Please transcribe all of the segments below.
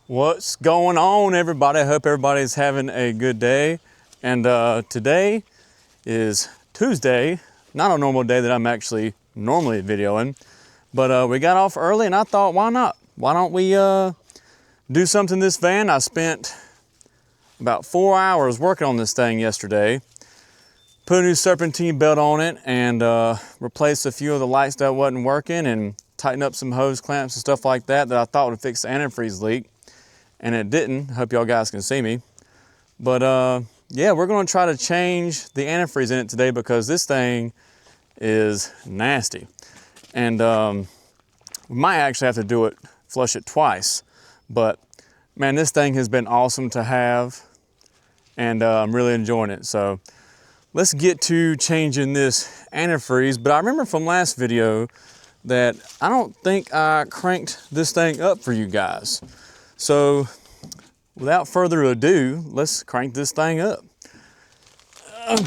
What's going on, everybody? I hope everybody's having a good day. And today is Tuesday, not a normal day that I'm actually normally videoing, but we got off early and I thought, why not? Why don't we do something in this van? I spent about 4 hours working on this thing yesterday. Put a new serpentine belt on it and replaced a few of the lights that wasn't working and tightened up some hose clamps and stuff like that I thought would fix the antifreeze leak. And it didn't. I hope y'all guys can see me. But yeah, we're gonna try to change the antifreeze in it today because this thing is nasty. And we might actually have to do it, flush it twice. But man, this thing has been awesome to have and I'm really enjoying it. So let's get to changing this antifreeze. But I remember from last video that I don't think I cranked this thing up for you guys. So without further ado, let's crank this thing up.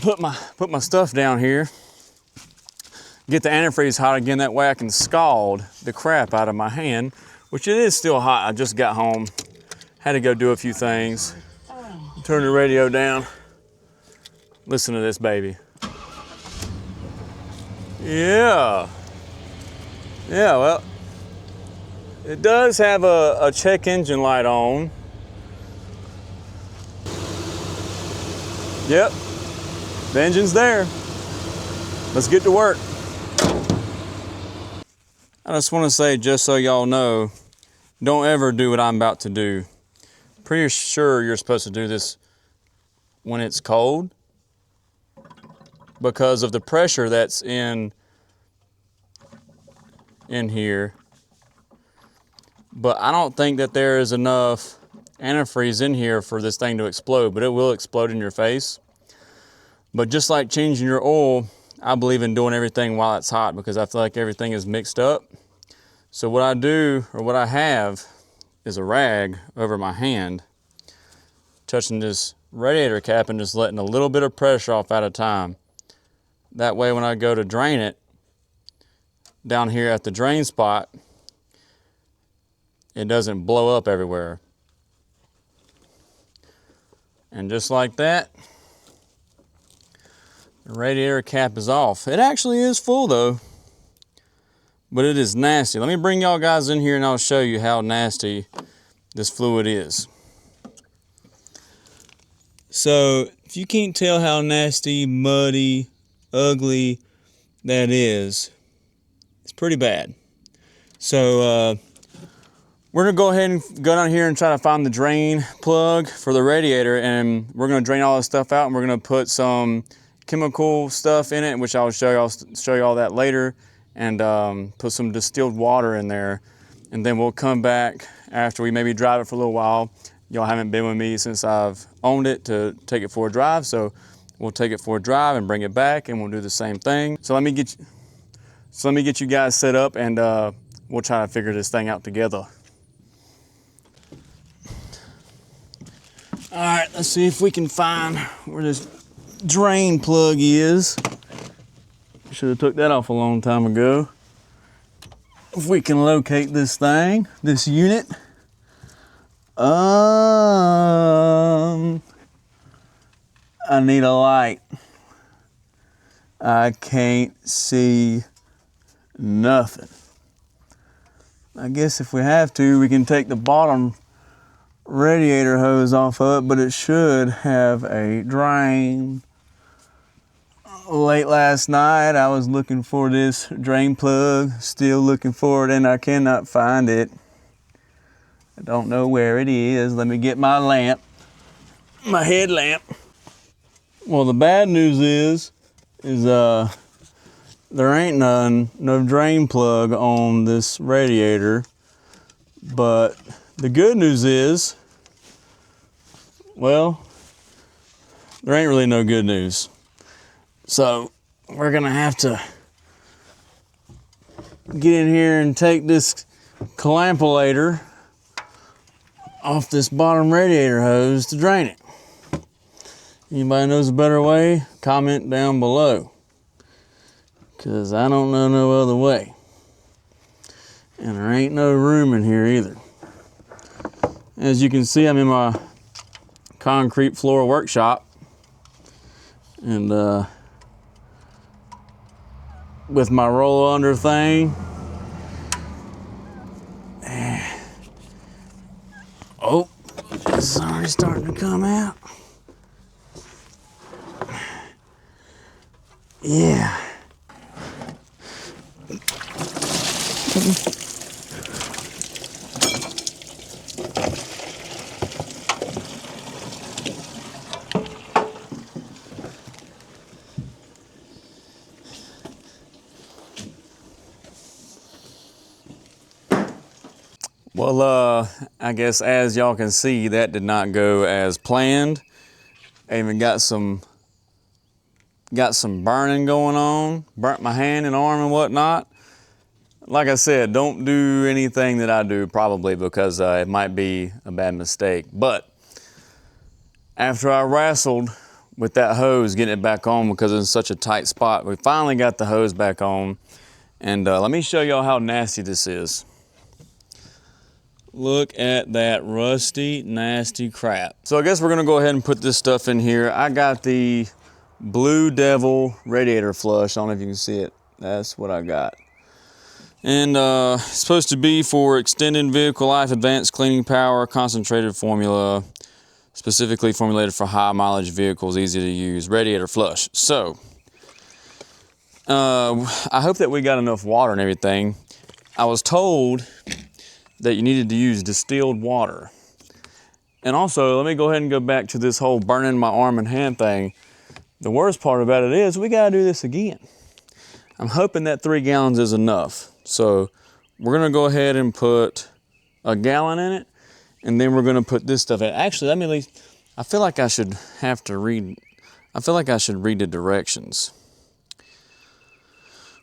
Put my stuff down here. Get the antifreeze hot again, that way I can scald the crap out of my hand, which it is still hot. I just got home, had to go do a few things. Turn the radio down. Listen to this baby. Yeah, well, it does have a check engine light on. Yep, the engine's there. Let's get to work. I just want to say, just so y'all know, don't ever do what I'm about to do. Pretty sure you're supposed to do this when it's cold because of the pressure that's in here. But I don't think that there is enough antifreeze in here for this thing to explode, but it will explode in your face. But just like changing your oil, I believe in doing everything while it's hot because I feel like everything is mixed up. So what I do, or what I have, is a rag over my hand, touching this radiator cap and just letting a little bit of pressure off at a time. That way when I go to drain it, down here at the drain spot, it doesn't blow up everywhere. And just like that, the radiator cap is off. It actually is full though, but it is nasty. Let me bring y'all guys in here and I'll show you how nasty this fluid is. So if you can't tell how nasty, muddy, ugly that is, it's pretty bad. So we're gonna go ahead and go down here and try to find the drain plug for the radiator, and we're gonna drain all this stuff out and we're gonna put some chemical stuff in it, which I'll show y'all that later, and put some distilled water in there. And then we'll come back after we maybe drive it for a little while. Y'all haven't been with me since I've owned it to take it for a drive, so we'll take it for a drive and bring it back and we'll do the same thing. So let me get you guys set up and we'll try to figure this thing out together. All right, let's see if we can find where this drain plug is. Should have took that off a long time ago. If we can locate this thing, this unit. I need a light. I can't see nothing. I guess if we have to, we can take the bottom radiator hose off of it, but it should have a drain. Late last night I was looking for this drain plug, still looking for it, and I cannot find it. I don't know where it is. Let me get my lamp, my headlamp. Well, the bad news is there ain't no drain plug on this radiator, but the good news is, well, there ain't really no good news. So we're gonna have to get in here and take this clamp-olator off this bottom radiator hose to drain it. Anybody knows a better way? Comment down below, because I don't know no other way. And there ain't no room in here either. As you can see, I'm in my concrete floor workshop, and with my roll under thing. Oh, it's already starting to come out. Yeah. Well, I guess as y'all can see, that did not go as planned. I even got some burning going on. Burnt my hand and arm and whatnot. Like I said, don't do anything that I do probably, because it might be a bad mistake. But after I wrestled with that hose, getting it back on because it's such a tight spot, we finally got the hose back on. And let me show y'all how nasty this is. Look at that rusty, nasty crap. So I guess we're gonna go ahead and put this stuff in here. I got the Blue Devil radiator flush. I don't know if you can see it. That's what I got. And it's supposed to be for extended vehicle life, advanced cleaning power, concentrated formula, specifically formulated for high mileage vehicles, easy to use, radiator flush. So, I hope that we got enough water and everything. I was told that you needed to use distilled water. And also, let me go ahead and go back to this whole burning my arm and hand thing. The worst part about it is we gotta do this again. I'm hoping that 3 gallons is enough. So we're gonna go ahead and put a gallon in it, and then we're gonna put this stuff in. Actually, let me at least, I feel like I should read the directions.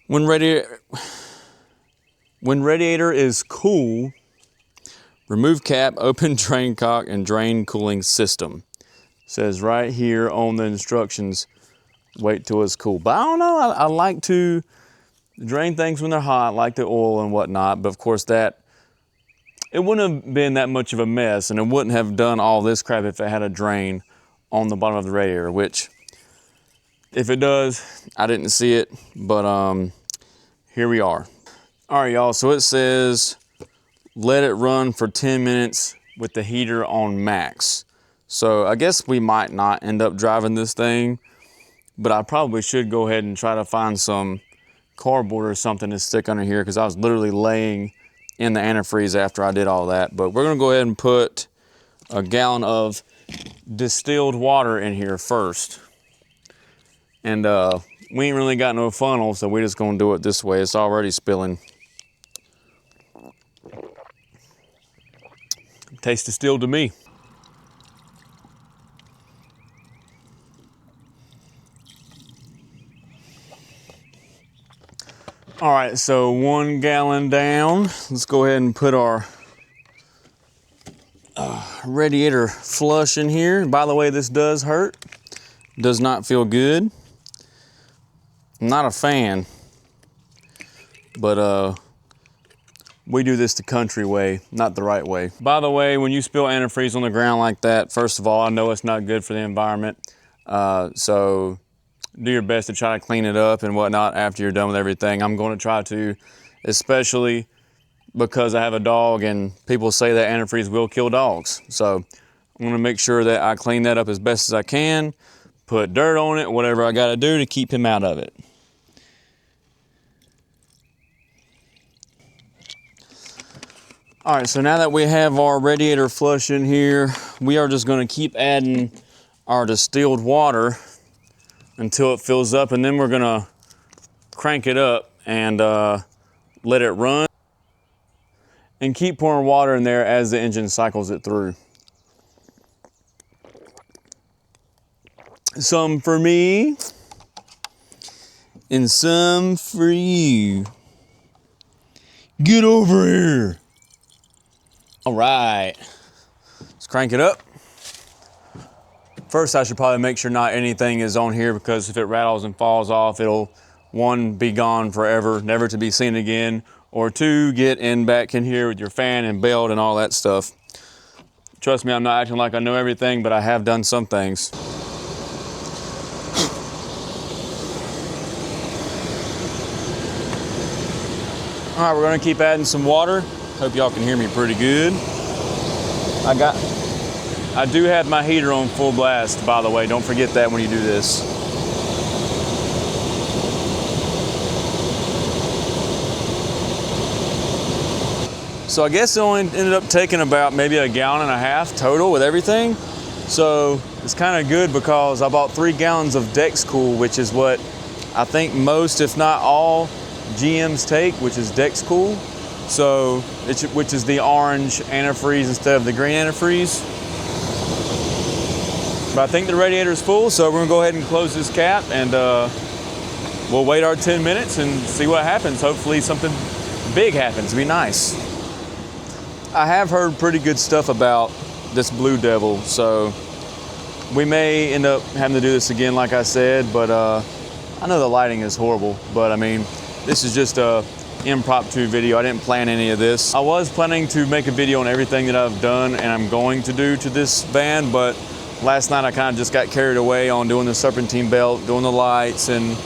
When radiator is cool, remove cap, open drain cock, and drain cooling system. Says right here on the instructions, wait till it's cool. But I don't know, I like to drain things when they're hot, like the oil and whatnot. But of course it wouldn't have been that much of a mess, and it wouldn't have done all this crap if it had a drain on the bottom of the radiator, which if it does, I didn't see it, but here we are. All right, y'all, so it says, let it run for 10 minutes with the heater on max. So I guess we might not end up driving this thing, but I probably should go ahead and try to find some cardboard or something to stick under here, because I was literally laying in the antifreeze after I did all that. But we're gonna go ahead and put a gallon of distilled water in here first. And we ain't really got no funnel, so we're just gonna do it this way. It's already spilling. Tastes distilled to me. All right, so 1 gallon down. Let's go ahead and put our radiator flush in here. By the way, this does hurt. Does not feel good. I'm not a fan, but we do this the country way, not the right way. By the way, when you spill antifreeze on the ground like that, first of all, I know it's not good for the environment. So do your best to try to clean it up and whatnot after you're done with everything. I'm going to try to, especially because I have a dog and people say that antifreeze will kill dogs. So I'm going to make sure that I clean that up as best as I can, put dirt on it, whatever I got to do to keep him out of it. All right, so now that we have our radiator flush in here, we are just going to keep adding our distilled water until it fills up, and then we're gonna crank it up and let it run, and keep pouring water in there as the engine cycles it through. Some for me and some for you. Get over here. All right, let's crank it up. First, I should probably make sure not anything is on here, because if it rattles and falls off, it'll, one, be gone forever, never to be seen again, or two, get in back in here with your fan and belt and all that stuff. Trust me, I'm not acting like I know everything, but I have done some things. All right, we're gonna keep adding some water. Hope y'all can hear me pretty good. I do have my heater on full blast, by the way. Don't forget that when you do this. So I guess it only ended up taking about maybe a gallon and a half total with everything. So it's kind of good, because I bought 3 gallons of Dexcool, which is what I think most, if not all, GMs take, which is Dexcool. So, which is the orange antifreeze instead of the green antifreeze. But I think the radiator is full, so we're gonna go ahead and close this cap, and we'll wait our 10 minutes and see what happens. Hopefully something big happens. It'd be nice. I have heard pretty good stuff about this Blue Devil, so we may end up having to do this again, like I said, but I know the lighting is horrible, but I mean, this is just a impromptu video. I didn't plan any of this. I was planning to make a video on everything that I've done and I'm going to do to this van, but last night I kind of just got carried away on doing the serpentine belt, doing the lights, and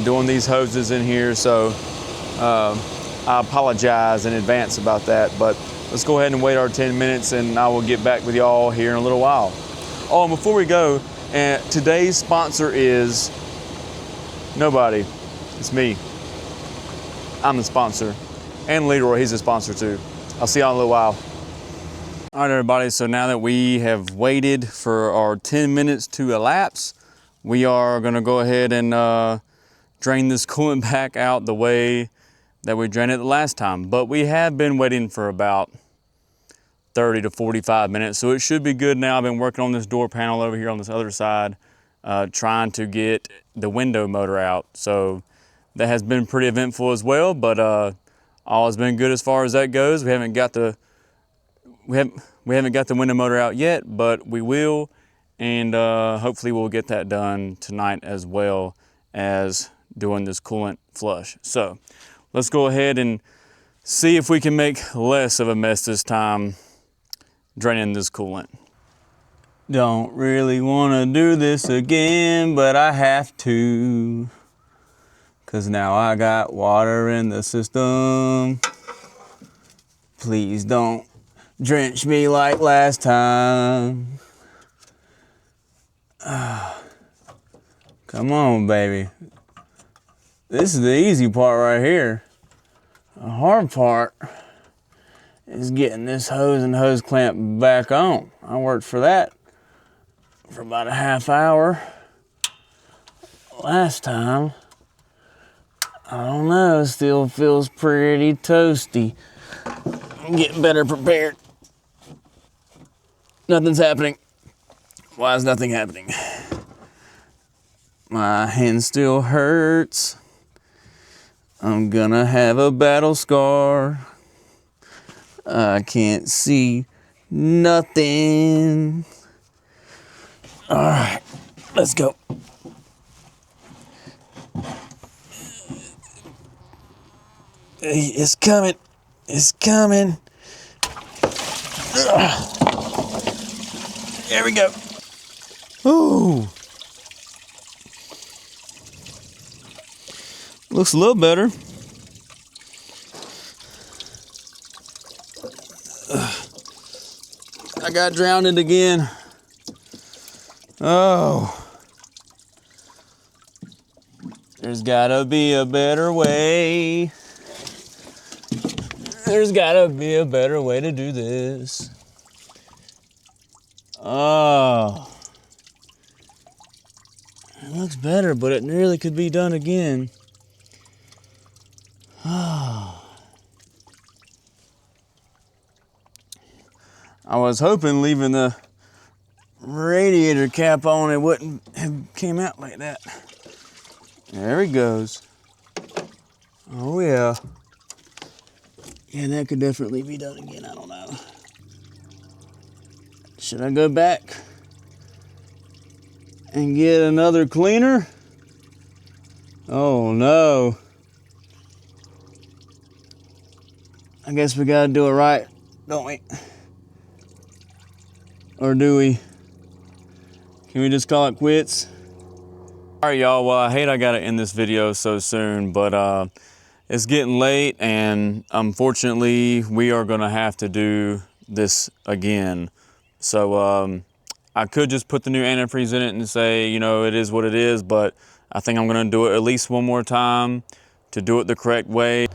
doing these hoses in here, so I apologize in advance about that, but let's go ahead and wait our 10 minutes and I will get back with y'all here in a little while. Oh, and before we go, today's sponsor is nobody. It's me. I'm the sponsor. And Leroy, he's a sponsor too. I'll see y'all in a little while. All right, everybody, so now that we have waited for our 10 minutes to elapse, we are gonna go ahead and drain this coolant back out the way that we drained it the last time. But we have been waiting for about 30 to 45 minutes, so it should be good now. I've been working on this door panel over here on this other side, trying to get the window motor out. So that has been pretty eventful as well, but all has been good as far as that goes. We haven't got the window motor out yet, but we will, and hopefully we'll get that done tonight, as well as doing this coolant flush. So let's go ahead and see if we can make less of a mess this time draining this coolant. Don't really want to do this again, but I have to, because now I got water in the system. Please don't drench me like last time. Come on, baby. This is the easy part right here. The hard part is getting this hose and hose clamp back on. I worked for that for about a half hour last time. I don't know, it still feels pretty toasty. I'm getting better prepared. Nothing's happening. Why is nothing happening? My hand still hurts. I'm gonna have a battle scar. I can't see nothing. All right, let's go. It's coming. It's coming. There we go. Ooh. Looks a little better. I got drowned again. Oh. There's gotta be a better way. There's gotta be a better way to do this. Oh. It looks better, but it really could be done again. Oh. I was hoping leaving the radiator cap on it wouldn't have came out like that. There he goes. Oh yeah. Yeah, that could definitely be done again. I don't know. Should I go back and get another cleaner? Oh no. I guess we gotta do it right, don't we? Or do we? Can we just call it quits? All right, y'all. Well, I hate I gotta end this video so soon, but it's getting late, and unfortunately, we are gonna have to do this again. So I could just put the new antifreeze in it and say, you know, it is what it is, but I think I'm gonna do it at least one more time to do it the correct way.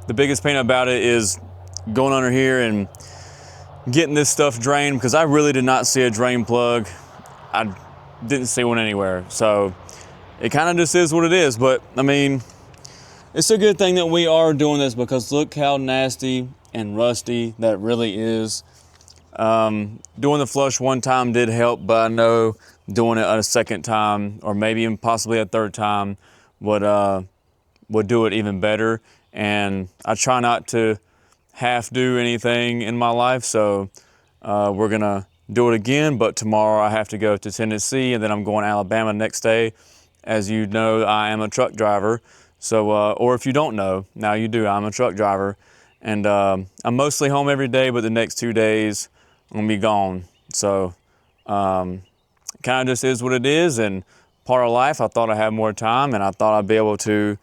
The biggest pain about it is going under here and getting this stuff drained, because I really did not see a drain plug. I didn't see one anywhere. So it kind of just is what it is. But I mean, it's a good thing that we are doing this, because look how nasty and rusty that really is. Doing the flush one time did help, but I know doing it a second time, or maybe even possibly a third time, would do it even better. And I try not to half do anything in my life, so we're gonna do it again. But tomorrow I have to go to Tennessee, and then I'm going to Alabama next day. As you know, I am a truck driver. So, or if you don't know, now you do, I'm a truck driver. And I'm mostly home every day, but the next 2 days I'm gonna be gone. So kind of just is what it is, and part of life. I thought I had more time, and I thought I'd be able to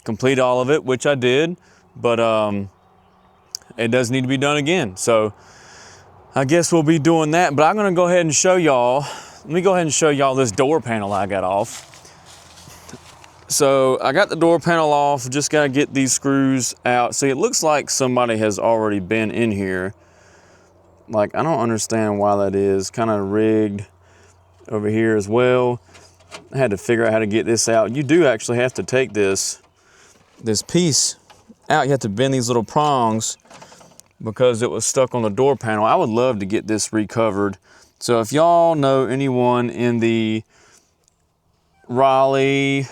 complete all of it, which I did, but it does need to be done again. So I guess we'll be doing that, but I'm gonna go ahead and show y'all. Let me go ahead and show y'all this door panel I got off. So I got the door panel off, just gotta get these screws out. See, it looks like somebody has already been in here. Like, I don't understand why that is. Kind of rigged over here as well. I had to figure out how to get this out. You do actually have to take this piece out. You have to bend these little prongs because it was stuck on the door panel. I would love to get this recovered. So if y'all know anyone in the Raleigh,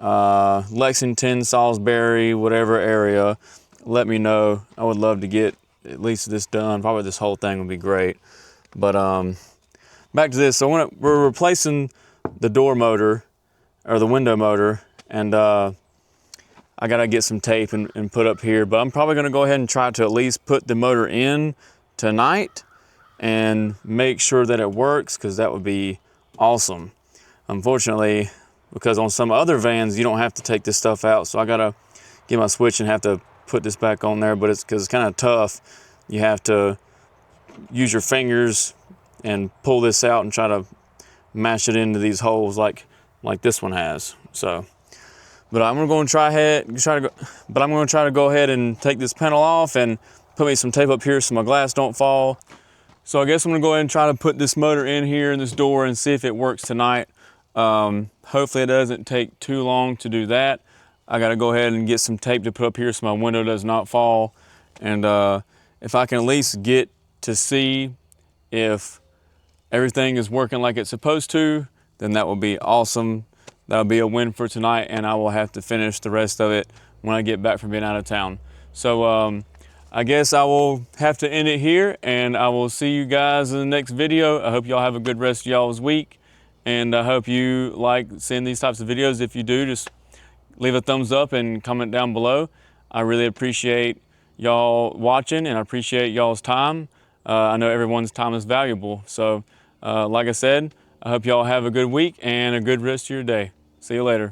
Lexington, Salisbury, whatever area, let me know. I would love to get at least this done. Probably this whole thing would be great. But back to this. So we're replacing the door motor, or the window motor, and I gotta get some tape and put up here. But I'm probably gonna go ahead and try to at least put the motor in tonight and make sure that it works, because that would be awesome. Unfortunately, because on some other vans you don't have to take this stuff out, so I gotta get my switch and have to put this back on there. But it's because it's kind of tough. You have to use your fingers and pull this out and try to mash it into these holes like this one has. So, but I'm gonna try to go ahead and take this panel off and put me some tape up here so my glass don't fall. So I guess I'm gonna go ahead and try to put this motor in here in this door and see if it works tonight. Hopefully it doesn't take too long to do that. I gotta go ahead and get some tape to put up here so my window does not fall. And if I can at least get to see if everything is working like it's supposed to, then that will be awesome. That'll be a win for tonight, and I will have to finish the rest of it when I get back from being out of town. So I guess I will have to end it here, and I will see you guys in the next video. I hope y'all have a good rest of y'all's week, and I hope you like seeing these types of videos. If you do, just leave a thumbs up and comment down below. I really appreciate y'all watching, and I appreciate y'all's time. I know everyone's time is valuable. So like I said, I hope y'all have a good week and a good rest of your day. See you later.